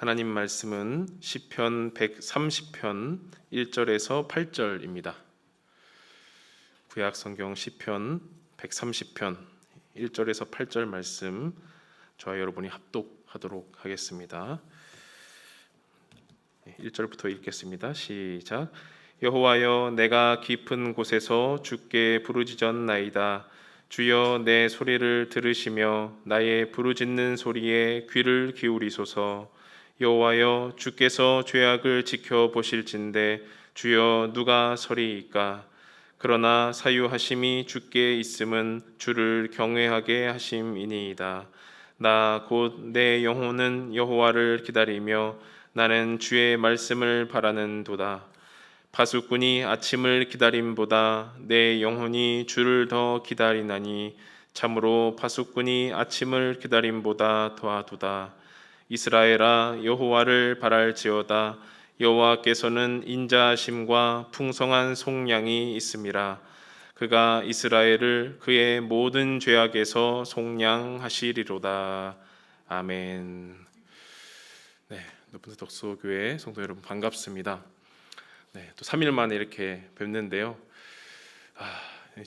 하나님 말씀은 시편 130편 1절에서 8절입니다. 구약 성경 시편 130편 1절에서 8절 말씀 저와 여러분이 합독하도록 하겠습니다. 1절부터 읽겠습니다. 시작. 여호와여, 내가 깊은 곳에서 주께 부르짖었나이다. 주여, 내 소리를 들으시며 나의 부르짖는 소리에 귀를 기울이소서. 여호와여, 주께서 죄악을 지켜보실진대 주여, 누가 서리이까? 그러나 사유하심이 주께 있음은 주를 경외하게 하심이니이다. 나 곧 내 영혼은 여호와를 기다리며 나는 주의 말씀을 바라는도다. 파수꾼이 아침을 기다림보다 내 영혼이 주를 더 기다리나니 참으로 파수꾼이 아침을 기다림보다 더하도다. 이스라엘아, 여호와를 바랄지어다. 여호와께서는 인자하심과 풍성한 속량이 있음이라. 그가 이스라엘을 그의 모든 죄악에서 속량하시리로다. 아멘. 네, 높은 덕수교회 성도 여러분 반갑습니다. 네, 또 3일 만에 이렇게 뵙는데요.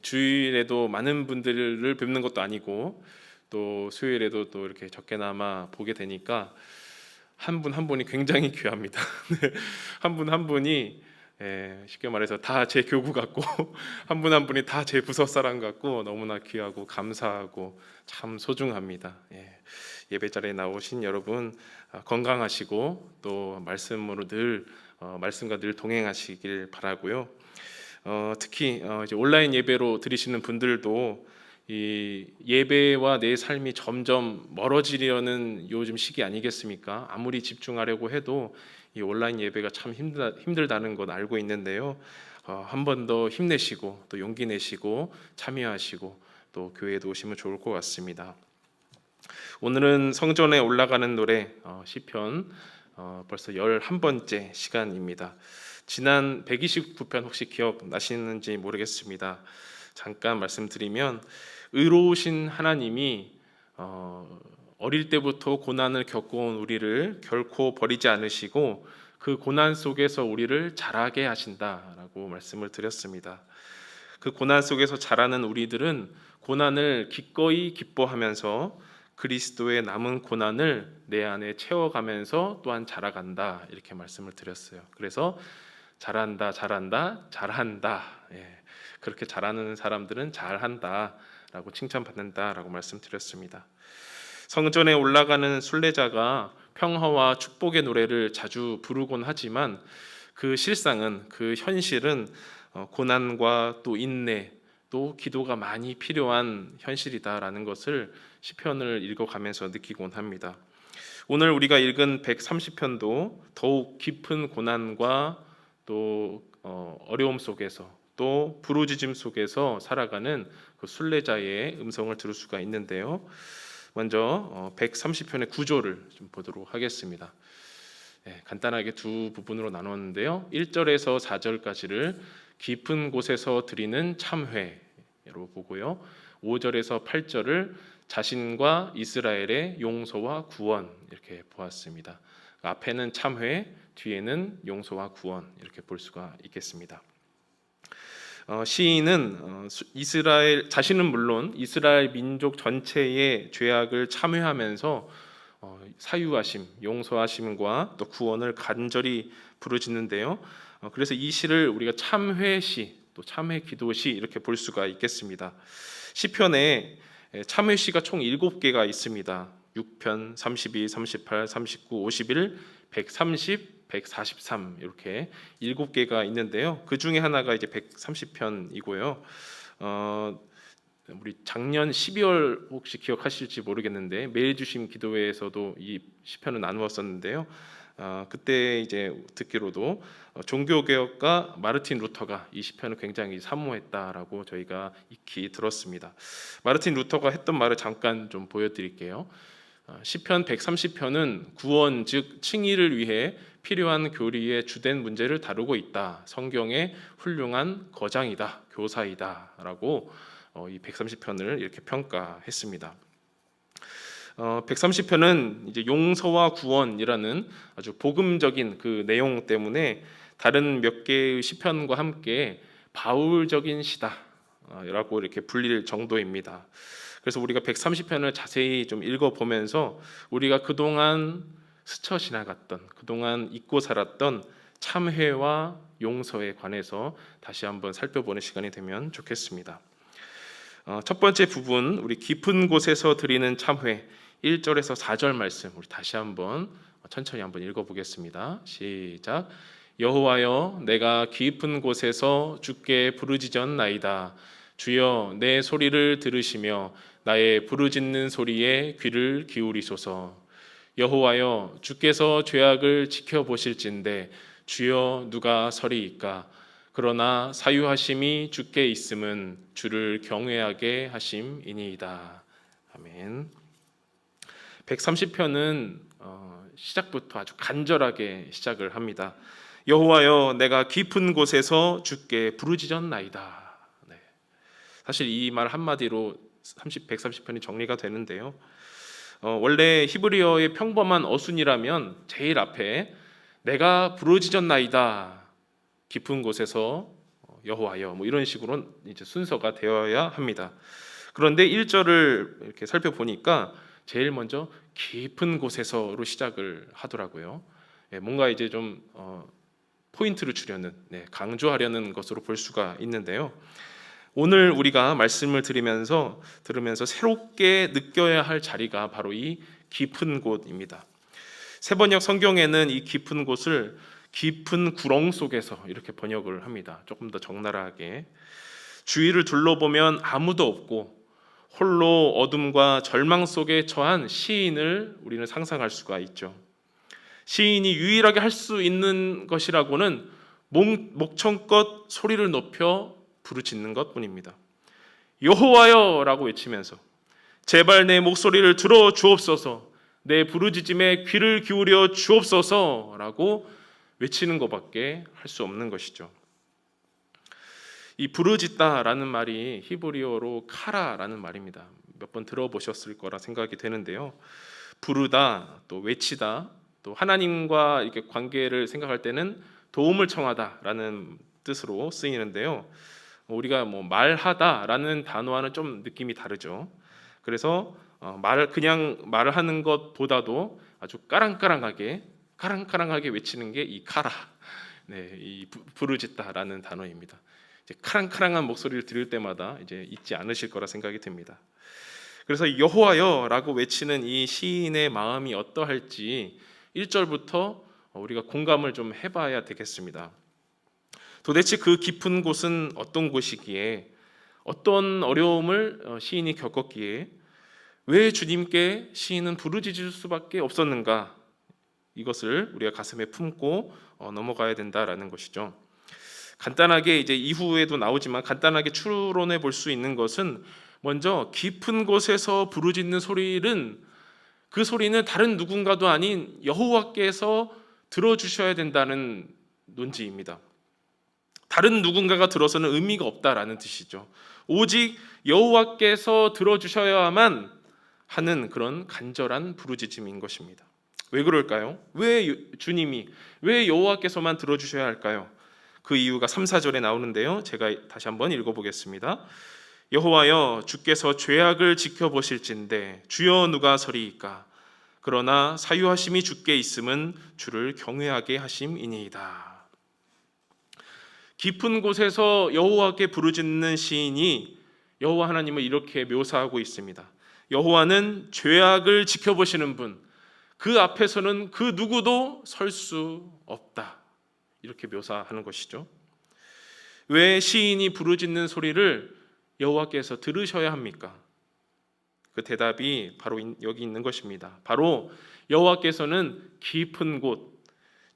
주일에도 많은 분들을 뵙는 것도 아니고 또 수요일에도 또 이렇게 적게나마 보게 되니까 한 분 한 분이 굉장히 귀합니다. 한 분 한 분이 쉽게 말해서 다 제 교구 같고 한 분 한 분이 다 제 부서 사람 같고 너무나 귀하고 감사하고 참 소중합니다. 예배 자리에 나오신 여러분 건강하시고 또 말씀으로 말씀과 늘 동행하시길 바라고요. 특히 이제 온라인 예배로 드리시는 분들도 이 예배와 내 삶이 점점 멀어지려는 요즘 시기 아니겠습니까? 아무리 집중하려고 해도 이 온라인 예배가 참 힘들다는 것 알고 있는데요. 한 번 더 힘내시고 또 용기 내시고 참여하시고 또 교회에도 오시면 좋을 것 같습니다. 오늘은 성전에 올라가는 노래 시편 벌써 11번째 시간입니다. 지난 129편 혹시 기억나시는지 모르겠습니다. 잠깐 말씀드리면 의로우신 하나님이 어릴 때부터 고난을 겪어온 우리를 결코 버리지 않으시고 그 고난 속에서 우리를 자라게 하신다라고 말씀을 드렸습니다. 그 고난 속에서 자라는 우리들은 고난을 기꺼이 기뻐하면서 그리스도의 남은 고난을 내 안에 채워가면서 또한 자라간다 이렇게 말씀을 드렸어요. 그래서 잘한다, 잘한다, 잘한다. 그렇게 잘하는 사람들은 잘한다라고 칭찬받는다라고 말씀드렸습니다. 성전에 올라가는 순례자가 평화와 축복의 노래를 자주 부르곤 하지만 그 실상은 그 현실은 고난과 또 인내 또 기도가 많이 필요한 현실이다라는 것을 시편을 읽어가면서 느끼곤 합니다. 오늘 우리가 읽은 130편도 더욱 깊은 고난과 또 어려움 속에서 또 부르짖음 속에서 살아가는 그 순례자의 음성을 들을 수가 있는데요. 먼저 130편의 구조를 좀 보도록 하겠습니다. 간단하게 두 부분으로 나눴는데요. 1절에서 4절까지를 깊은 곳에서 드리는 참회로 보고요. 5절에서 8절을 자신과 이스라엘의 용서와 구원 이렇게 보았습니다. 앞에는 참회, 뒤에는 용서와 구원 이렇게 볼 수가 있겠습니다. 시인은 이스라엘 자신은 물론 이스라엘 민족 전체의 죄악을 참회하면서 사유하심, 용서하심과 또 구원을 간절히 부르짖는데요. 그래서 이 시를 우리가 참회시, 또 참회 기도시 이렇게 볼 수가 있겠습니다. 시편에 참회시가 총 7개가 있습니다. 6편, 32, 38, 39, 51, 130, 143 이렇게 7개가 있는데요. 그 중에 하나가 이제 130편이고요. 우리 작년 12월 혹시 기억하실지 모르겠는데 매일 주심 기도회에서도 이 시편을 나누었었는데요. 그때 이제 듣기로도 종교개혁가 마르틴 루터가 이 시편을 굉장히 사모했다라고 저희가 익히 들었습니다. 마르틴 루터가 했던 말을 잠깐 좀 보여드릴게요. 시편 130편은 구원 즉 칭의를 위해 필요한 교리의 주된 문제를 다루고 있다. 성경의 훌륭한 거장이다, 교사이다라고 이 130편을 이렇게 평가했습니다. 130편은 이제 용서와 구원이라는 아주 복음적인 그 내용 때문에 다른 몇 개의 시편과 함께 바울적인 시다라고 이렇게 불릴 정도입니다. 그래서 우리가 130편을 자세히 좀 읽어보면서 우리가 그동안 스쳐 지나갔던, 그동안 잊고 살았던 참회와 용서에 관해서 다시 한번 살펴보는 시간이 되면 좋겠습니다. 첫 번째 부분, 우리 깊은 곳에서 드리는 참회 1절에서 4절 말씀 우리 다시 한번 천천히 한번 읽어보겠습니다. 시작. 여호와여, 내가 깊은 곳에서 주께 부르짖었나이다. 주여, 내 소리를 들으시며 나의 부르짖는 소리에 귀를 기울이소서. 여호와여, 주께서 죄악을 지켜보실진대 주여 누가 서리이까. 그러나 사유하심이 주께 있음은 주를 경외하게 하심이니이다. 아멘. 130편은 시작부터 아주 간절하게 시작을 합니다. 여호와여, 내가 깊은 곳에서 주께 부르짖었나이다. 네. 사실 이 말 한마디로 130편이 정리가 되는데요. 원래 히브리어의 평범한 어순이라면 제일 앞에 내가 부르짖었나이다, 깊은 곳에서 여호와여, 뭐 이런 식으로 이제 순서가 되어야 합니다. 그런데 1절을 이렇게 살펴보니까 제일 먼저 깊은 곳에서로 시작을 하더라고요. 뭔가 이제 좀 포인트를 주려는, 강조하려는 것으로 볼 수가 있는데요. 오늘 우리가 말씀을 들으면서 새롭게 느껴야 할 자리가 바로 이 깊은 곳입니다. 세번역 성경에는 이 깊은 곳을 깊은 구렁 속에서 이렇게 번역을 합니다. 조금 더 적나라하게. 주위를 둘러보면 아무도 없고 홀로 어둠과 절망 속에 처한 시인을 우리는 상상할 수가 있죠. 시인이 유일하게 할 수 있는 것이라고는 목청껏 소리를 높여 부르짖는 것뿐입니다. 여호와여 라고 외치면서 제발 내 목소리를 들어 주옵소서, 내 부르짖음에 귀를 기울여 주옵소서 라고 외치는 것밖에 할 수 없는 것이죠. 이 부르짖다라는 말이 히브리어로 카라라는 말입니다. 몇 번 들어보셨을 거라 생각이 되는데요. 부르다, 또 외치다, 또 하나님과 이렇게 관계를 생각할 때는 도움을 청하다라는 뜻으로 쓰이는데요. 우리가 뭐 말하다라는 단어와는 좀 느낌이 다르죠. 그래서 그냥 말을 하는 것보다도 아주 까랑까랑하게 외치는 게 이 카라, 이 부르짖다라는 단어입니다. 이제 카랑카랑한 목소리를 들을 때마다 이제 잊지 않으실 거라 생각이 듭니다. 그래서 여호와여라고 외치는 이 시인의 마음이 어떠할지 1절부터 우리가 공감을 좀 해봐야 되겠습니다. 도대체 그 깊은 곳은 어떤 곳이기에, 어떤 어려움을 시인이 겪었기에, 왜 주님께 시인은 부르짖을 수밖에 없었는가? 이것을 우리가 가슴에 품고 넘어가야 된다라는 것이죠. 간단하게 이제 이후에도 나오지만 간단하게 추론해 볼 수 있는 것은, 먼저 깊은 곳에서 부르짖는 소리는, 그 소리는 다른 누군가도 아닌 여호와께서 들어주셔야 된다는 논지입니다. 다른 누군가가 들어서는 의미가 없다라는 뜻이죠. 오직 여호와께서 들어주셔야만 하는 그런 간절한 부르짖음인 것입니다. 왜 그럴까요? 왜 여호와께서만 들어주셔야 할까요? 그 이유가 3, 4절에 나오는데요. 제가 다시 한번 읽어보겠습니다. 여호와여, 주께서 죄악을 지켜보실진대 주여 누가 서리이까. 그러나 사유하심이 주께 있음은 주를 경외하게 하심이니이다. 깊은 곳에서 여호와께 부르짖는 시인이 여호와 하나님을 이렇게 묘사하고 있습니다. 여호와는 죄악을 지켜보시는 분, 그 앞에서는 그 누구도 설 수 없다, 이렇게 묘사하는 것이죠. 왜 시인이 부르짖는 소리를 여호와께서 들으셔야 합니까? 그 대답이 바로 여기 있는 것입니다. 바로 여호와께서는 깊은 곳,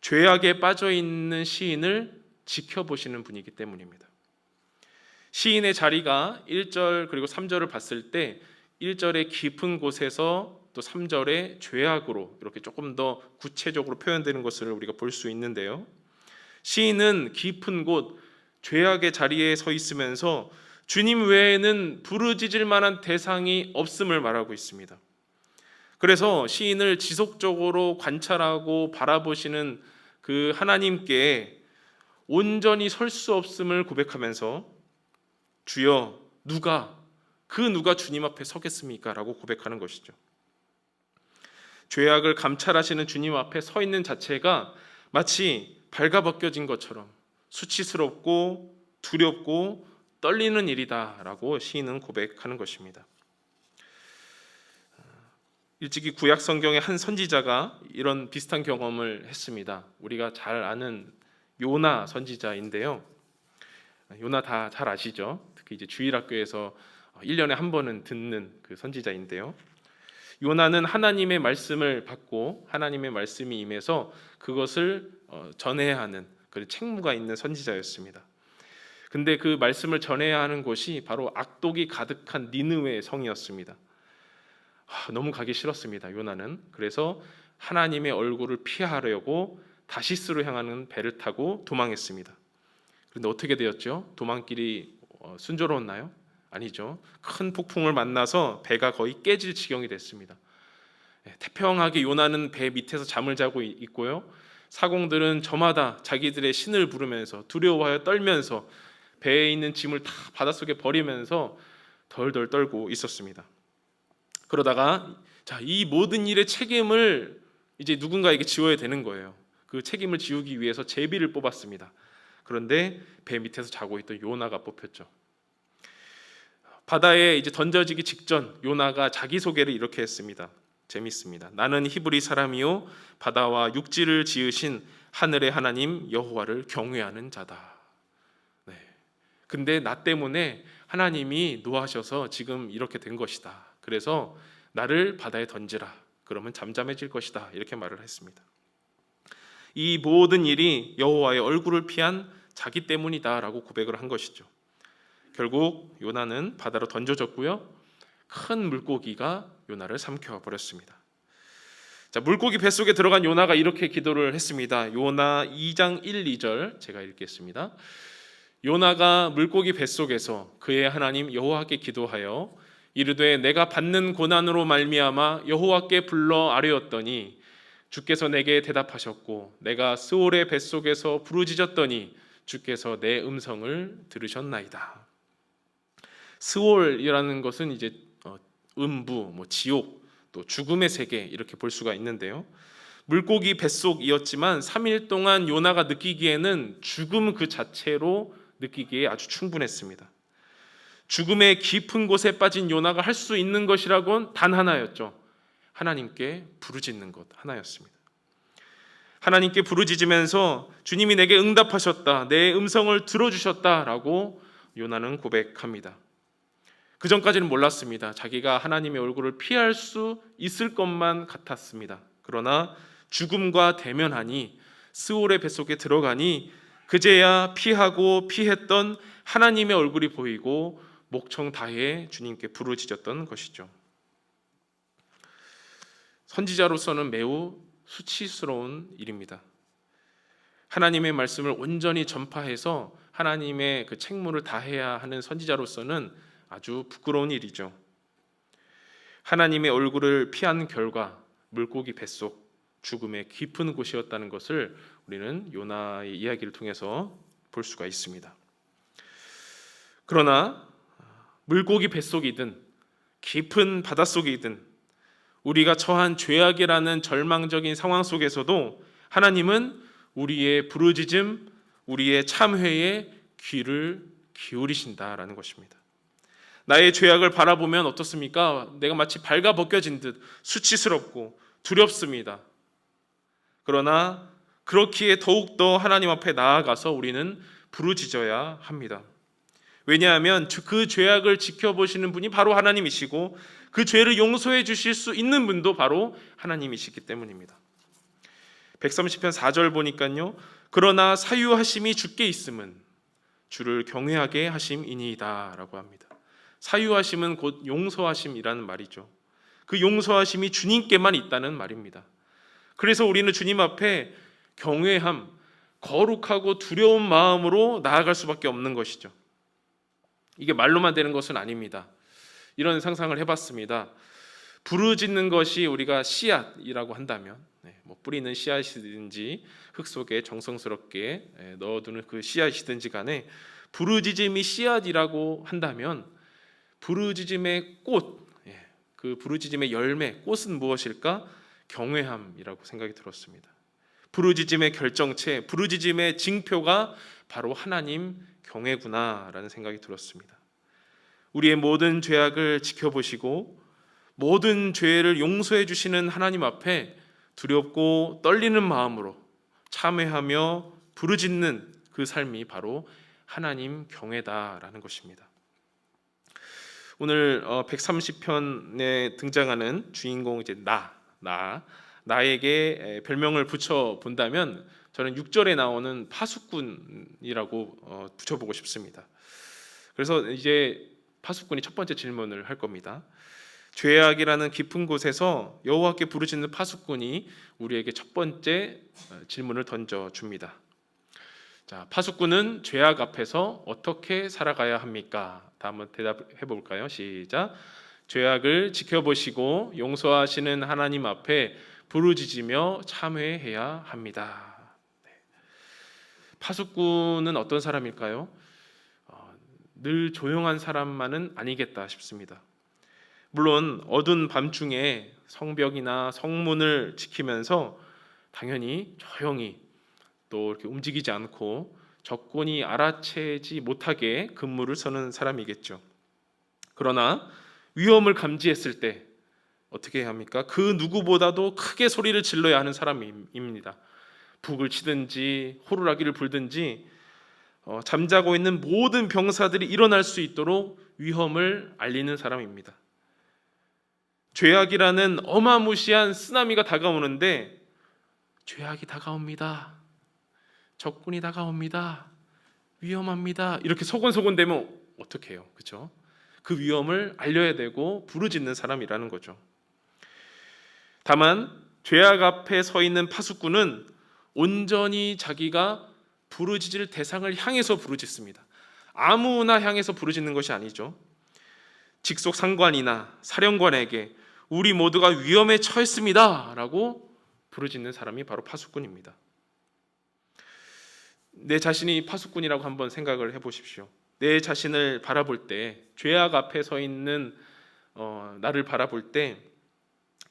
죄악에 빠져 있는 시인을 지켜보시는 분이기 때문입니다. 시인의 자리가 1절 그리고 3절을 봤을 때 1절의 깊은 곳에서 또 3절의 죄악으로 이렇게 조금 더 구체적으로 표현되는 것을 우리가 볼 수 있는데요. 시인은 깊은 곳, 죄악의 자리에 서 있으면서 주님 외에는 부르짖을 만한 대상이 없음을 말하고 있습니다. 그래서 시인을 지속적으로 관찰하고 바라보시는 그 하나님께 온전히 설 수 없음을 고백하면서 주여 누가 주님 앞에 서겠습니까? 라고 고백하는 것이죠. 죄악을 감찰하시는 주님 앞에 서 있는 자체가 마치 발가벗겨진 것처럼 수치스럽고 두렵고 떨리는 일이다라고 시인은 고백하는 것입니다. 일찍이 구약 성경의 한 선지자가 이런 비슷한 경험을 했습니다. 우리가 잘 아는 요나 선지자인데요. 요나 다 잘 아시죠? 특히 이제 주일학교에서 1년에 한 번은 듣는 그 선지자인데요. 요나는 하나님의 말씀을 받고 하나님의 말씀이 임해서 그것을 전해야 하는 그 책무가 있는 선지자였습니다. 근데 그 말씀을 전해야 하는 곳이 바로 악독이 가득한 니느웨 성이었습니다. 너무 가기 싫었습니다. 요나는. 그래서 하나님의 얼굴을 피하려고 다시스로 향하는 배를 타고 도망했습니다. 그런데 어떻게 되었죠? 도망길이 순조로웠나요? 아니죠. 큰 폭풍을 만나서 배가 거의 깨질 지경이 됐습니다. 태평하게 요나는 배 밑에서 잠을 자고 있고요. 사공들은 저마다 자기들의 신을 부르면서 두려워하여 떨면서 배에 있는 짐을 다 바닷속에 버리면서 덜덜 떨고 있었습니다. 그러다가 이 모든 일의 책임을 이제 누군가에게 지워야 되는 거예요. 그 책임을 지우기 위해서 제비를 뽑았습니다. 그런데 배 밑에서 자고 있던 요나가 뽑혔죠. 바다에 이제 던져지기 직전 요나가 자기소개를 이렇게 했습니다. 재밌습니다. 나는 히브리 사람이요 바다와 육지를 지으신 하늘의 하나님 여호와를 경외하는 자다. 네. 근데 나 때문에 하나님이 노하셔서 지금 이렇게 된 것이다. 그래서 나를 바다에 던지라. 그러면 잠잠해질 것이다. 이렇게 말을 했습니다. 이 모든 일이 여호와의 얼굴을 피한 자기 때문이다라고 고백을 한 것이죠. 결국 요나는 바다로 던져졌고요. 큰 물고기가 요나를 삼켜 버렸습니다. 물고기 뱃속에 들어간 요나가 이렇게 기도를 했습니다. 요나 2장 1, 2절 제가 읽겠습니다. 요나가 물고기 뱃속에서 그의 하나님 여호와께 기도하여 이르되 내가 받는 고난으로 말미암아 여호와께 불러 아뢰었더니 주께서 내게 대답하셨고 내가 스올의 뱃속에서 부르짖었더니 주께서 내 음성을 들으셨나이다. 스올이라는 것은 이제 음부, 지옥, 또 죽음의 세계 이렇게 볼 수가 있는데요. 물고기 뱃속이었지만 3일 동안 요나가 느끼기에는 죽음 그 자체로 느끼기에 아주 충분했습니다. 죽음의 깊은 곳에 빠진 요나가 할 수 있는 것이라곤 단 하나였죠. 하나님께 부르짖는 것 하나였습니다. 하나님께 부르짖으면서 주님이 내게 응답하셨다. 내 음성을 들어주셨다라고 요나는 고백합니다. 그 전까지는 몰랐습니다. 자기가 하나님의 얼굴을 피할 수 있을 것만 같았습니다. 그러나 죽음과 대면하니 스올의 뱃속에 들어가니 그제야 피했던 하나님의 얼굴이 보이고 목청 다해 주님께 부르짖었던 것이죠. 선지자로서는 매우 수치스러운 일입니다. 하나님의 말씀을 온전히 전파해서 하나님의 그 책무를 다해야 하는 선지자로서는 아주 부끄러운 일이죠. 하나님의 얼굴을 피한 결과 물고기 뱃속 죽음의 깊은 곳이었다는 것을 우리는 요나의 이야기를 통해서 볼 수가 있습니다. 그러나 물고기 뱃속이든 깊은 바닷속이든 우리가 처한 죄악이라는 절망적인 상황 속에서도 하나님은 우리의 부르짖음, 우리의 참회에 귀를 기울이신다라는 것입니다. 나의 죄악을 바라보면 어떻습니까? 내가 마치 발가벗겨진 듯 수치스럽고 두렵습니다. 그러나 그렇기에 더욱더 하나님 앞에 나아가서 우리는 부르짖어야 합니다. 왜냐하면 그 죄악을 지켜보시는 분이 바로 하나님이시고 그 죄를 용서해 주실 수 있는 분도 바로 하나님이시기 때문입니다. 130편 4절 보니까요. 그러나 사유하심이 주께 있음은 주를 경외하게 하심이니이다 라고 합니다. 사유하심은 곧 용서하심이라는 말이죠. 그 용서하심이 주님께만 있다는 말입니다. 그래서 우리는 주님 앞에 경외함, 거룩하고 두려운 마음으로 나아갈 수밖에 없는 것이죠. 이게 말로만 되는 것은 아닙니다. 이런 상상을 해봤습니다. 부르짖는 것이 우리가 씨앗이라고 한다면, 뭐 뿌리는 씨앗이든지 흙 속에 정성스럽게 넣어두는 그 씨앗이든지 간에 부르짖음이 씨앗이라고 한다면 부르짖음의 꽃, 그 부르짖음의 열매, 꽃은 무엇일까? 경외함이라고 생각이 들었습니다. 부르짖음의 결정체, 부르짖음의 징표가 바로 하나님 경외구나라는 생각이 들었습니다. 우리의 모든 죄악을 지켜보시고 모든 죄를 용서해 주시는 하나님 앞에 두렵고 떨리는 마음으로 참회하며 부르짖는 그 삶이 바로 하나님 경외다라는 것입니다. 오늘 130편에 등장하는 주인공 이제 나에게 별명을 붙여 본다면 저는 6절에 나오는 파수꾼이라고 붙여보고 싶습니다. 그래서 이제 파수꾼이 첫 번째 질문을 할 겁니다. 죄악이라는 깊은 곳에서 여호와께 부르짖는 파수꾼이 우리에게 첫 번째 질문을 던져 줍니다. 자, 파수꾼은 죄악 앞에서 어떻게 살아가야 합니까? 다 한번 대답해 볼까요? 시작. 죄악을 지켜보시고 용서하시는 하나님 앞에 부르짖으며 참회해야 합니다. 파수꾼은 어떤 사람일까요? 늘 조용한 사람만은 아니겠다 싶습니다. 물론 어두운 밤중에 성벽이나 성문을 지키면서 당연히 조용히 또 이렇게 움직이지 않고 적군이 알아채지 못하게 근무를 서는 사람이겠죠. 그러나 위험을 감지했을 때 어떻게 해야 합니까? 그 누구보다도 크게 소리를 질러야 하는 사람입니다. 북을 치든지 호루라기를 불든지 잠자고 있는 모든 병사들이 일어날 수 있도록 위험을 알리는 사람입니다. 죄악이라는 어마무시한 쓰나미가 다가오는데 죄악이 다가옵니다. 적군이 다가옵니다. 위험합니다. 이렇게 소곤소곤 되면 어떻게 해요? 그렇죠? 그 위험을 알려야 되고 부르짖는 사람이라는 거죠. 다만 죄악 앞에 서 있는 파수꾼은 온전히 자기가 부르짖을 대상을 향해서 부르짖습니다. 아무나 향해서 부르짖는 것이 아니죠. 직속 상관이나 사령관에게 우리 모두가 위험에 처했습니다 라고 부르짖는 사람이 바로 파수꾼입니다. 내 자신이 파수꾼이라고 한번 생각을 해보십시오. 내 자신을 바라볼 때, 죄악 앞에 서 있는 나를 바라볼 때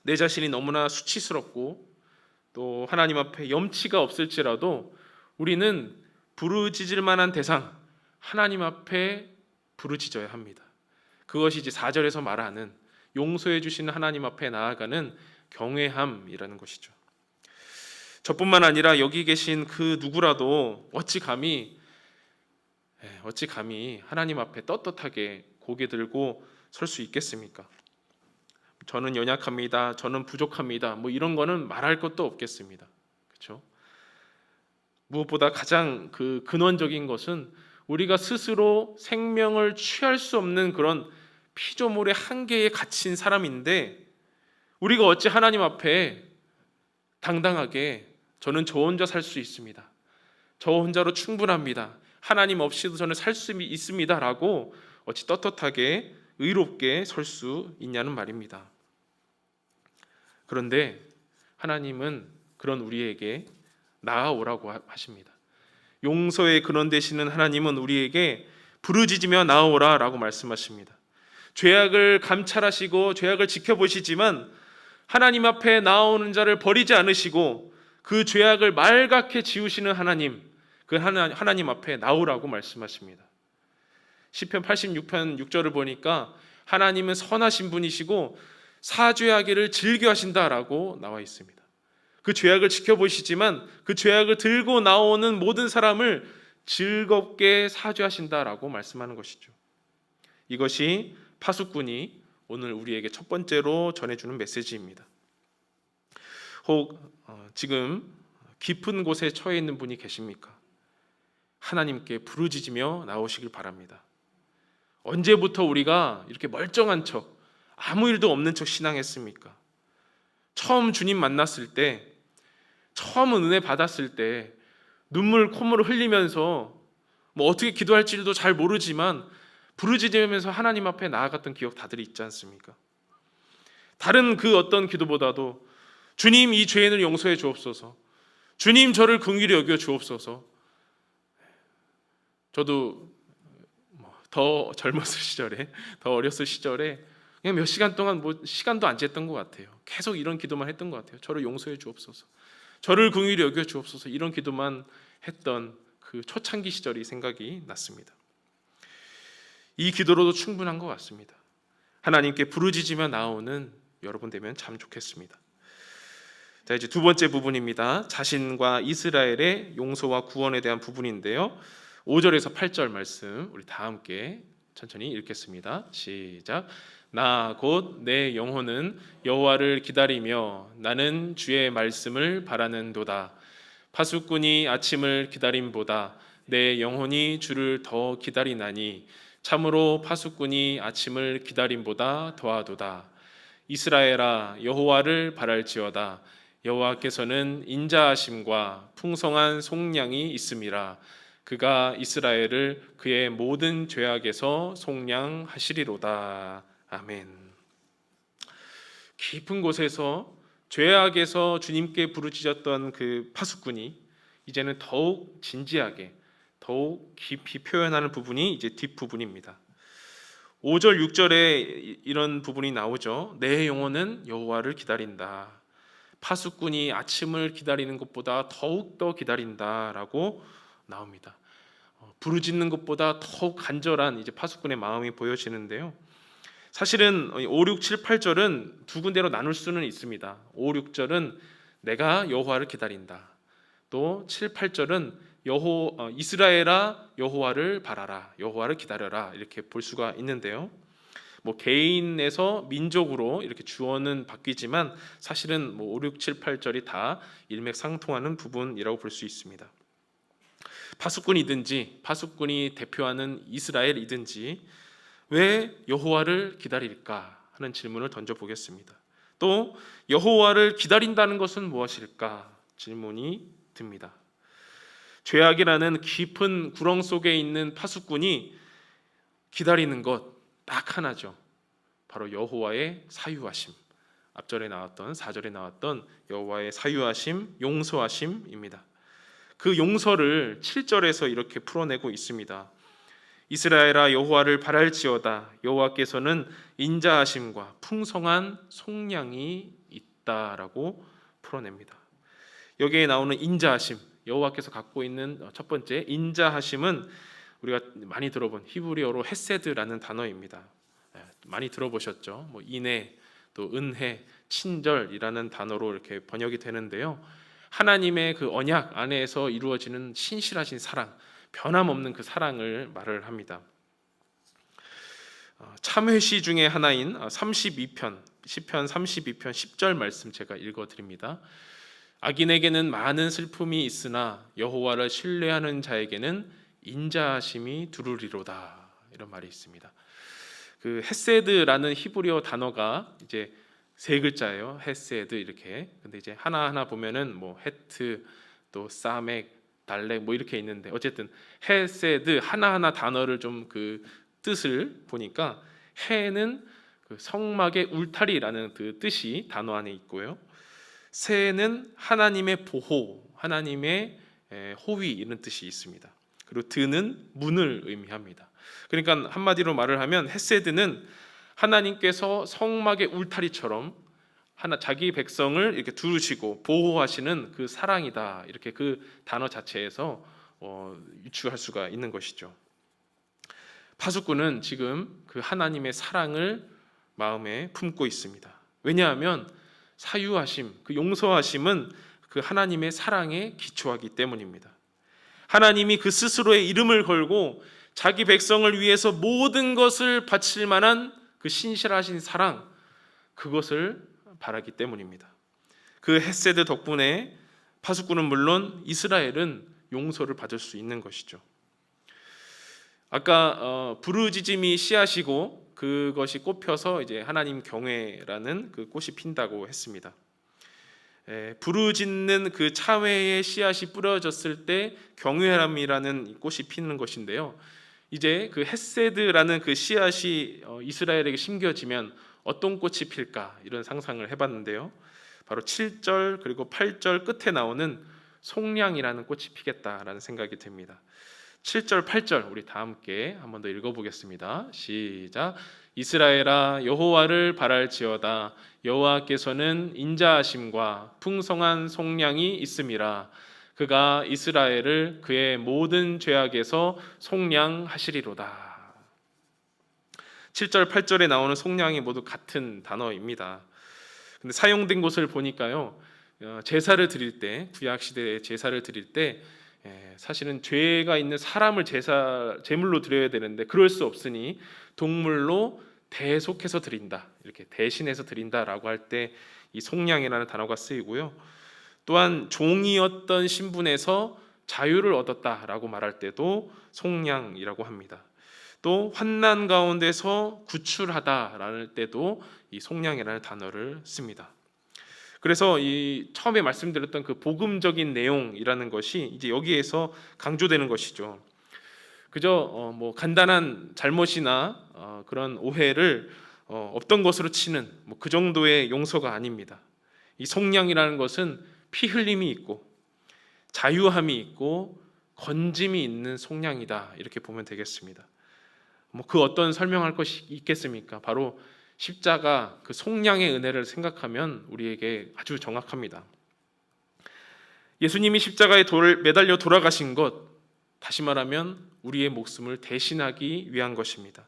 내 자신이 너무나 수치스럽고 또 하나님 앞에 염치가 없을지라도 우리는 부르짖을 만한 대상, 하나님 앞에 부르짖어야 합니다. 그것이 이제 4절에서 말하는 용서해 주시는 하나님 앞에 나아가는 경외함이라는 것이죠. 저뿐만 아니라 여기 계신 그 누구라도 어찌 감히 하나님 앞에 떳떳하게 고개 들고 설 수 있겠습니까? 저는 연약합니다. 저는 부족합니다. 뭐 이런 거는 말할 것도 없겠습니다. 그렇죠? 무엇보다 가장 그 근원적인 것은 우리가 스스로 생명을 취할 수 없는 그런 피조물의 한계에 갇힌 사람인데 우리가 어찌 하나님 앞에 당당하게 저는 저 혼자 살 수 있습니다. 저 혼자로 충분합니다. 하나님 없이도 저는 살 수 있습니다. 라고 어찌 떳떳하게 의롭게 설 수 있냐는 말입니다. 그런데 하나님은 그런 우리에게 나아오라고 하십니다. 용서의 근원 되시는 하나님은 우리에게 부르짖으며 나아오라 라고 말씀하십니다. 죄악을 감찰하시고 죄악을 지켜보시지만 하나님 앞에 나오는 자를 버리지 않으시고 그 죄악을 말갛게 지우시는 하나님, 그 하나님 앞에 나오라고 말씀하십니다. 시편 86편 6절을 보니까 하나님은 선하신 분이시고 사죄하기를 즐겨하신다라고 나와 있습니다. 그 죄악을 지켜보시지만 그 죄악을 들고 나오는 모든 사람을 즐겁게 사죄하신다라고 말씀하는 것이죠. 이것이 파수꾼이 오늘 우리에게 첫 번째로 전해주는 메시지입니다. 혹 지금 깊은 곳에 처해 있는 분이 계십니까? 하나님께 부르짖으며 나오시길 바랍니다. 언제부터 우리가 이렇게 멀쩡한 척, 아무 일도 없는 척 신앙했습니까? 처음 주님 만났을 때, 처음 은혜 받았을 때 눈물 콧물을 흘리면서 뭐 어떻게 기도할지도 잘 모르지만 부르짖으면서 하나님 앞에 나아갔던 기억 다들 있지 않습니까? 다른 그 어떤 기도보다도 주님 이 죄인을 용서해 주옵소서, 주님 저를 긍휼히 여겨 주옵소서. 저도 더 젊었을 시절에, 더 어렸을 시절에 그냥 몇 시간 동안 시간도 안 쟀던 것 같아요. 계속 이런 기도만 했던 것 같아요. 저를 용서해 주옵소서, 저를 긍휼히 여겨 주옵소서, 이런 기도만 했던 그 초창기 시절이 생각이 났습니다. 이 기도로도 충분한 것 같습니다. 하나님께 부르짖으며 나오는 여러분 되면 참 좋겠습니다. 자, 이제 두 번째 부분입니다. 자신과 이스라엘의 용서와 구원에 대한 부분인데요. 5절에서 8절 말씀 우리 다 함께 천천히 읽겠습니다. 시작. 나 곧 내 영혼은 여호와를 기다리며 나는 주의 말씀을 바라는도다. 파수꾼이 아침을 기다림보다 내 영혼이 주를 더 기다리나니 참으로 파수꾼이 아침을 기다림보다 더하도다. 이스라엘아 여호와를 바랄지어다. 여호와께서는 인자하심과 풍성한 속량이 있음이라. 그가 이스라엘을 그의 모든 죄악에서 속량하시리로다. 아멘. 깊은 곳에서 죄악에서 주님께 부르짖었던 그 파수꾼이 이제는 더욱 진지하게, 더욱 깊이 표현하는 부분이 이제 뒷부분입니다. 5절 6절에 이런 부분이 나오죠. 내 영혼은 여호와를 기다린다. 파수꾼이 아침을 기다리는 것보다 더욱 더 기다린다라고 나옵니다. 부르짖는 것보다 더욱 간절한 이제 파수꾼의 마음이 보여지는데요. 사실은 5, 6, 7, 8절은 두 군데로 나눌 수는 있습니다. 5, 6절은 내가 여호와를 기다린다. 또 7, 8절은 이스라엘아 여호와를 바라라, 여호와를 기다려라, 이렇게 볼 수가 있는데요. 개인에서 민족으로 이렇게 주어는 바뀌지만 사실은 5, 6, 7, 8절이 다 일맥상통하는 부분이라고 볼 수 있습니다. 파수꾼이든지 파수꾼이 대표하는 이스라엘이든지 왜 여호와를 기다릴까 하는 질문을 던져보겠습니다. 또 여호와를 기다린다는 것은 무엇일까 질문이 듭니다. 죄악이라는 깊은 구렁 속에 있는 파수꾼이 기다리는 것 딱 하나죠. 바로 여호와의 사유하심. 앞절에 나왔던 4절에 나왔던 여호와의 사유하심, 용서하심입니다. 그 용서를 7절에서 이렇게 풀어내고 있습니다. 이스라엘아 여호와를 바랄지어다. 여호와께서는 인자하심과 풍성한 속량이 있다라고 풀어냅니다. 여기에 나오는 인자하심, 여호와께서 갖고 있는 첫 번째 인자하심은 우리가 많이 들어본 히브리어로 헤세드라는 단어입니다. 많이 들어보셨죠? 인애, 또 은혜, 친절이라는 단어로 이렇게 번역이 되는데요. 하나님의 그 언약 안에서 이루어지는 신실하신 사랑, 변함없는 그 사랑을 말을 합니다. 참회시 중에 하나인 32편, 시편 32편 10절 말씀 제가 읽어드립니다. 악인에게는 많은 슬픔이 있으나 여호와를 신뢰하는 자에게는 인자하심이 두루리로다, 이런 말이 있습니다. 그 헤세드라는 히브리어 단어가 이제 세 글자예요. 헤세드 이렇게. 근데 이제 하나하나 보면은 헤트, 또 사멕, 달렉 이렇게 있는데 어쨌든 헤세드 하나하나 단어를 좀 그 뜻을 보니까 해는 그 성막의 울타리라는 그 뜻이 단어 안에 있고요. 세는 하나님의 보호, 하나님의 호위 이런 뜻이 있습니다. 그리고 드는 문을 의미합니다. 그러니까 한마디로 말을 하면 헤세드는 하나님께서 성막의 울타리처럼 자기 백성을 이렇게 두르시고 보호하시는 그 사랑이다, 이렇게 그 단어 자체에서 유추할 수가 있는 것이죠. 파수꾼은 지금 그 하나님의 사랑을 마음에 품고 있습니다. 왜냐하면 사유하심, 그 용서하심은 그 하나님의 사랑에 기초하기 때문입니다. 하나님이 그 스스로의 이름을 걸고 자기 백성을 위해서 모든 것을 바칠 만한 그 신실하신 사랑, 그것을 바라기 때문입니다. 그 헤세드 덕분에 파수꾼은 물론 이스라엘은 용서를 받을 수 있는 것이죠. 아까 부르짖음이 씨앗이고 그것이 꽃펴서 이제 하나님 경외라는 그 꽃이 핀다고 했습니다. 부르짖는 그 참회의 씨앗이 뿌려졌을 때 경외함이라는 꽃이 피는 것인데요. 이제 그 헤세드라는 그 씨앗이 이스라엘에게 심겨지면 어떤 꽃이 필까 이런 상상을 해봤는데요. 바로 7절 그리고 8절 끝에 나오는 속량이라는 꽃이 피겠다라는 생각이 듭니다. 7절, 8절 우리 다 함께 한 번 더 읽어보겠습니다. 시작. 이스라엘아 여호와를 바랄지어다. 여호와께서는 인자하심과 풍성한 속량이 있음이라. 그가 이스라엘을 그의 모든 죄악에서 속량하시리로다. 7절, 8절에 나오는 속량이 모두 같은 단어입니다. 근데 사용된 곳을 보니까요, 제사를 드릴 때, 구약 시대에 제사를 드릴 때 사실은 죄가 있는 사람을 제물로 드려야 되는데 그럴 수 없으니 동물로 대속해서 드린다, 이렇게 대신해서 드린다라고 할 때 이 속량이라는 단어가 쓰이고요. 또한 종이었던 신분에서 자유를 얻었다라고 말할 때도 속량이라고 합니다. 또 환난 가운데서 구출하다라는 때도 이 속량이라는 단어를 씁니다. 그래서 이 처음에 말씀드렸던 그 복음적인 내용이라는 것이 이제 여기에서 강조되는 것이죠. 그저 뭐 간단한 잘못이나 그런 오해를 없던 것으로 치는 뭐 그 정도의 용서가 아닙니다. 이 속량이라는 것은 피 흘림이 있고 자유함이 있고 건짐이 있는 속량이다, 이렇게 보면 되겠습니다. 뭐 그 어떤 설명할 것이 있겠습니까? 바로 십자가 그 속량의 은혜를 생각하면 우리에게 아주 정확합니다. 예수님이 십자가에 매달려 돌아가신 것, 다시 말하면 우리의 목숨을 대신하기 위한 것입니다.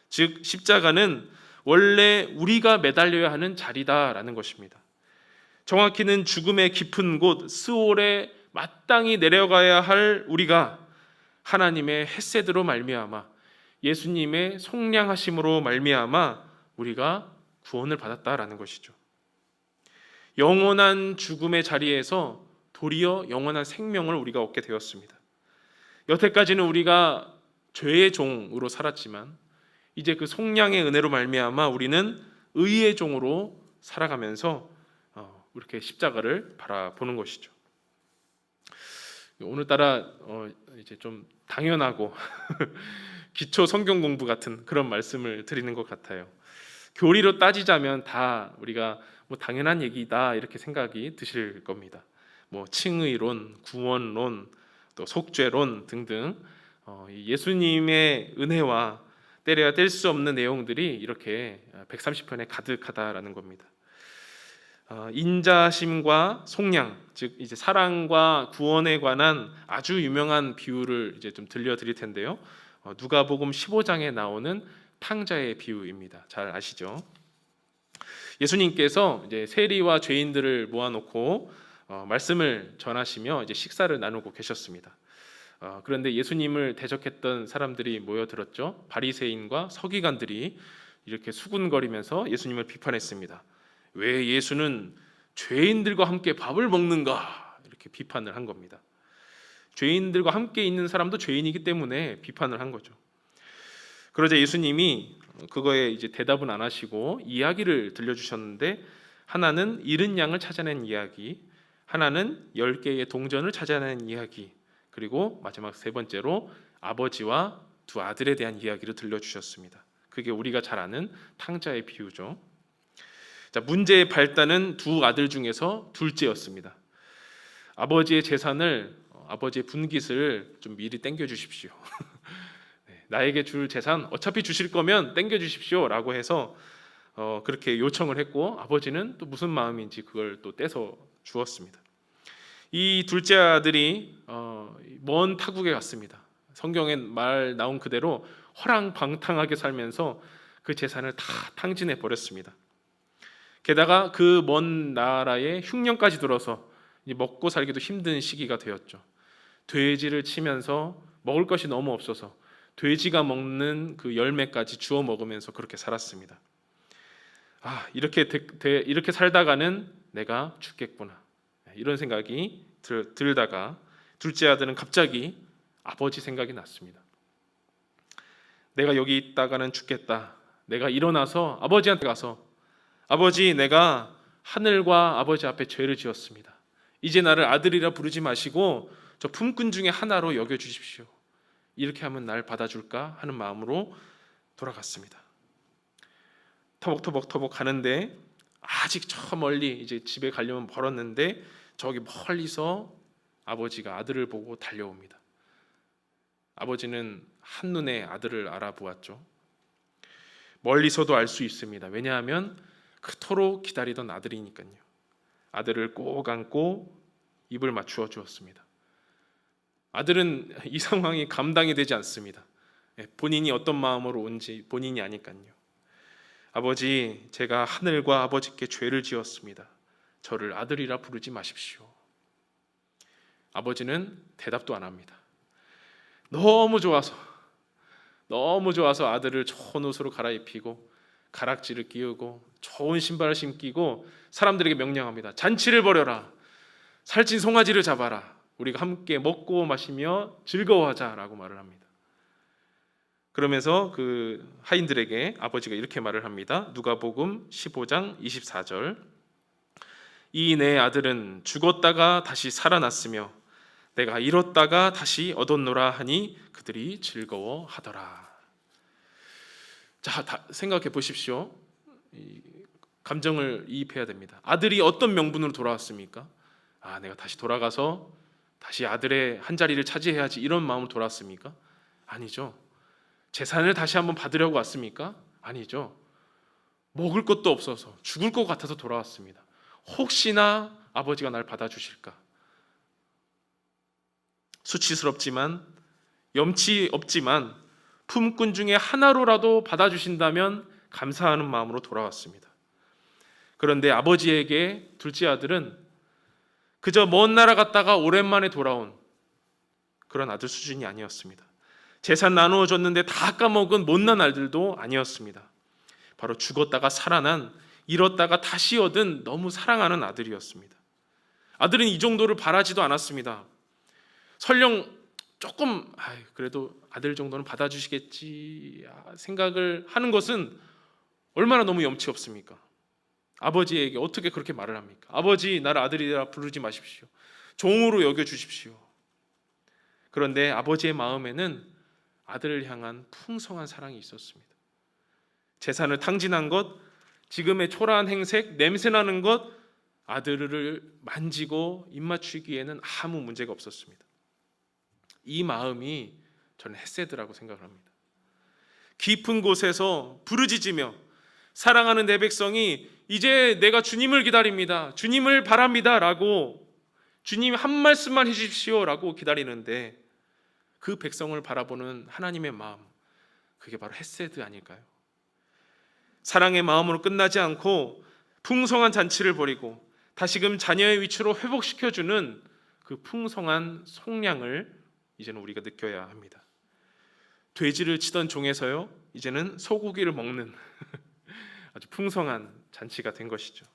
즉 십자가는 원래 우리가 매달려야 하는 자리다라는 것입니다. 정확히는 죽음의 깊은 곳 스올에 마땅히 내려가야 할 우리가 하나님의 헤세드로 말미암아 예수님의 속량하심으로 말미암아 우리가 구원을 받았다라는 것이죠. 영원한 죽음의 자리에서 도리어 영원한 생명을 우리가 얻게 되었습니다. 여태까지는 우리가 죄의 종으로 살았지만 이제 그 속량의 은혜로 말미암아 우리는 의의 종으로 살아가면서 이렇게 십자가를 바라보는 것이죠. 오늘따라 이제 좀 당연하고 기초 성경 공부 같은 그런 말씀을 드리는 것 같아요. 교리로 따지자면 다 우리가 뭐 당연한 얘기다 이렇게 생각이 드실 겁니다. 뭐 칭의론, 구원론, 또 속죄론 등등 예수님의 은혜와 때려야 뗄 수 없는 내용들이 이렇게 130편에 가득하다라는 겁니다. 인자심과 속량, 즉 이제 사랑과 구원에 관한 아주 유명한 비유를 이제 좀 들려드릴 텐데요. 누가복음 15장에 나오는 탕자의 비유입니다. 잘 아시죠? 예수님께서 이제 세리와 죄인들을 모아놓고 말씀을 전하시며 이제 식사를 나누고 계셨습니다. 그런데 예수님을 대적했던 사람들이 모여들었죠. 바리새인과 서기관들이 이렇게 수군거리면서 예수님을 비판했습니다. 왜 예수는 죄인들과 함께 밥을 먹는가? 이렇게 비판을 한 겁니다. 죄인들과 함께 있는 사람도 죄인이기 때문에 비판을 한 거죠. 그러자 예수님이 그거에 이제 대답은 안 하시고 이야기를 들려주셨는데, 하나는 잃은 양을 찾아낸 이야기, 하나는 10개의 동전을 찾아낸 이야기, 그리고 마지막 세 번째로 아버지와 두 아들에 대한 이야기를 들려주셨습니다. 그게 우리가 잘 아는 탕자의 비유죠. 자, 문제의 발단은 두 아들 중에서 둘째였습니다. 아버지의 재산을, 아버지의 분깃을 좀 미리 땡겨 주십시오. 나에게 줄 재산 어차피 주실 거면 땡겨 주십시오 라고 해서 그렇게 요청을 했고, 아버지는 또 무슨 마음인지 그걸 또 떼서 주었습니다. 이 둘째 아들이 먼 타국에 갔습니다. 성경에 말 나온 그대로 허랑방탕하게 살면서 그 재산을 다 탕진해 버렸습니다. 게다가 그 먼 나라에 흉년까지 들어서 먹고 살기도 힘든 시기가 되었죠. 돼지를 치면서 먹을 것이 너무 없어서 돼지가 먹는 그 열매까지 주워 먹으면서 그렇게 살았습니다. 이렇게 살다가는 내가 죽겠구나, 이런 생각이 들다가 둘째 아들은 갑자기 아버지 생각이 났습니다. 내가 여기 있다가는 죽겠다. 내가 일어나서 아버지한테 가서, 아버지, 내가 하늘과 아버지 앞에 죄를 지었습니다. 이제 나를 아들이라 부르지 마시고 저 품꾼 중에 하나로 여겨주십시오. 이렇게 하면 날 받아줄까 하는 마음으로 돌아갔습니다. 터벅터벅 가는데 아직 저 멀리 이제 집에 가려면 멀었는데 저기 멀리서 아버지가 아들을 보고 달려옵니다. 아버지는 한눈에 아들을 알아보았죠. 멀리서도 알 수 있습니다. 왜냐하면 그토록 기다리던 아들이니까요. 아들을 꼭 안고 입을 맞추어 주었습니다. 아들은 이 상황이 감당이 되지 않습니다. 본인이 어떤 마음으로 온지 본인이 아니까요. 아버지, 제가 하늘과 아버지께 죄를 지었습니다. 저를 아들이라 부르지 마십시오. 아버지는 대답도 안 합니다. 너무 좋아서 아들을 좋은 옷으로 갈아입히고 가락지를 끼우고 좋은 신발을 신기고 사람들에게 명령합니다. 잔치를 벌여라. 살찐 송아지를 잡아라. 우리가 함께 먹고 마시며 즐거워하자라고 말을 합니다. 그러면서 그 하인들에게 아버지가 이렇게 말을 합니다. 누가복음 15장 24절. 이 내 아들은 죽었다가 다시 살아났으며 내가 잃었다가 다시 얻었노라 하니 그들이 즐거워하더라. 자, 생각해 보십시오. 감정을 이입해야 됩니다. 아들이 어떤 명분으로 돌아왔습니까? 내가 다시 돌아가서 다시 아들의 한 자리를 차지해야지 이런 마음으로 돌아왔습니까? 아니죠. 재산을 다시 한번 받으려고 왔습니까? 아니죠. 먹을 것도 없어서 죽을 것 같아서 돌아왔습니다. 혹시나 아버지가 날 받아주실까? 수치스럽지만 염치 없지만 품꾼 중에 하나로라도 받아주신다면 감사하는 마음으로 돌아왔습니다. 그런데 아버지에게 둘째 아들은 그저 먼 나라 갔다가 오랜만에 돌아온 그런 아들 수준이 아니었습니다. 재산 나누어 줬는데 다 까먹은 못난 아들도 아니었습니다. 바로 죽었다가 살아난, 잃었다가 다시 얻은 너무 사랑하는 아들이었습니다. 아들은 이 정도를 바라지도 않았습니다. 설령 조금 그래도 아들 정도는 받아주시겠지 생각을 하는 것은 얼마나 너무 염치 없습니까? 아버지에게 어떻게 그렇게 말을 합니까? 아버지, 나를 아들이라 부르지 마십시오. 종으로 여겨주십시오. 그런데 아버지의 마음에는 아들을 향한 풍성한 사랑이 있었습니다. 재산을 탕진한 것, 지금의 초라한 행색, 냄새나는 것, 아들을 만지고 입맞추기에는 아무 문제가 없었습니다. 이 마음이 저는 헤세드라고 생각을 합니다. 깊은 곳에서 부르짖으며 사랑하는 내 백성이 이제 내가 주님을 기다립니다. 주님을 바랍니다. 라고 주님 한 말씀만 해주십시오. 라고 기다리는데 그 백성을 바라보는 하나님의 마음, 그게 바로 헤세드 아닐까요? 사랑의 마음으로 끝나지 않고 풍성한 잔치를 벌이고 다시금 자녀의 위치로 회복시켜주는 그 풍성한 속량을 이제는 우리가 느껴야 합니다. 돼지를 치던 종에서요, 이제는 소고기를 먹는 아주 풍성한 잔치가 된 것이죠.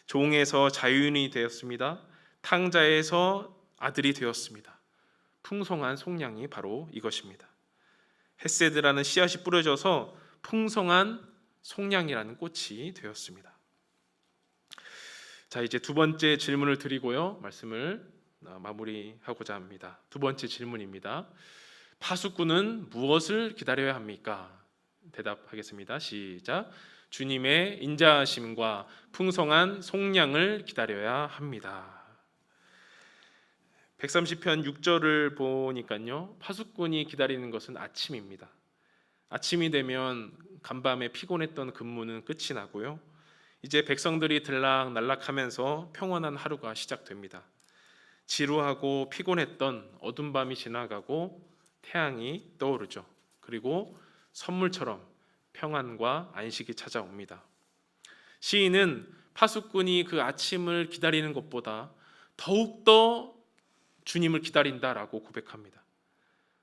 종에서 자유인이 되었습니다. 탕자에서 아들이 되었습니다. 풍성한 속량이 바로 이것입니다. 헤세드라는 씨앗이 뿌려져서 풍성한 속량이라는 꽃이 되었습니다. 자, 이제 두 번째 질문을 드리고요, 말씀을 마무리하고자 합니다. 두 번째 질문입니다. 파수꾼은 무엇을 기다려야 합니까? 대답하겠습니다. 시작. 주님의 인자하심과 풍성한 속량을 기다려야 합니다. 130편 6절을 보니까요, 파수꾼이 기다리는 것은 아침입니다. 아침이 되면 간밤에 피곤했던 근무는 끝이 나고요, 이제 백성들이 들락날락하면서 평온한 하루가 시작됩니다. 지루하고 피곤했던 어둠 밤이 지나가고 태양이 떠오르죠. 그리고 선물처럼 평안과 안식이 찾아옵니다. 시인은 파수꾼이 그 아침을 기다리는 것보다 더욱더 주님을 기다린다라고 고백합니다.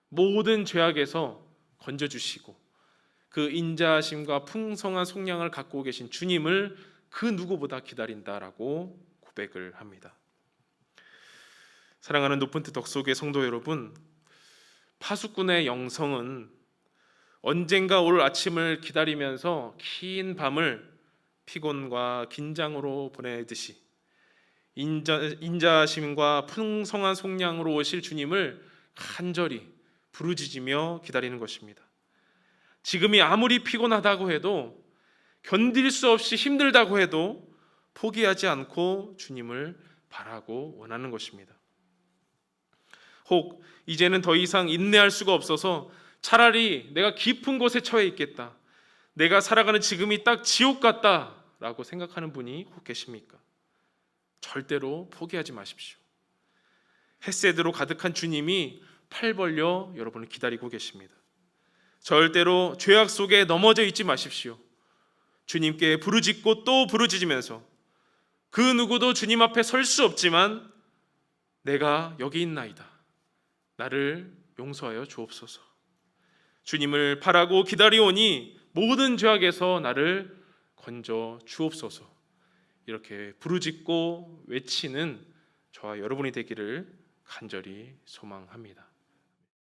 모든 죄악에서 건져주시고 그 인자하심과 풍성한 속량을 갖고 계신 주님을 그 누구보다 기다린다라고 고백을 합니다. 사랑하는 높은 뜻 덕속의 성도 여러분, 파수꾼의 영성은 언젠가 올 아침을 기다리면서 긴 밤을 피곤과 긴장으로 보내듯이 인자하심과 풍성한 속량으로 오실 주님을 간절히 부르짖으며 기다리는 것입니다. 지금이 아무리 피곤하다고 해도 견딜 수 없이 힘들다고 해도 포기하지 않고 주님을 바라고 원하는 것입니다. 혹 이제는 더 이상 인내할 수가 없어서 차라리 내가 깊은 곳에 처해 있겠다, 내가 살아가는 지금이 딱 지옥 같다라고 생각하는 분이 혹 계십니까? 절대로 포기하지 마십시오. 헤세드로 가득한 주님이 팔 벌려 여러분을 기다리고 계십니다. 절대로 죄악 속에 넘어져 있지 마십시오. 주님께 부르짖고 또 부르짖으면서 그 누구도 주님 앞에 설 수 없지만 내가 여기 있나이다, 나를 용서하여 주옵소서. 주님을 바라고 기다리오니 모든 죄악에서 나를 건져 주옵소서. 이렇게 부르짖고 외치는 저와 여러분이 되기를 간절히 소망합니다.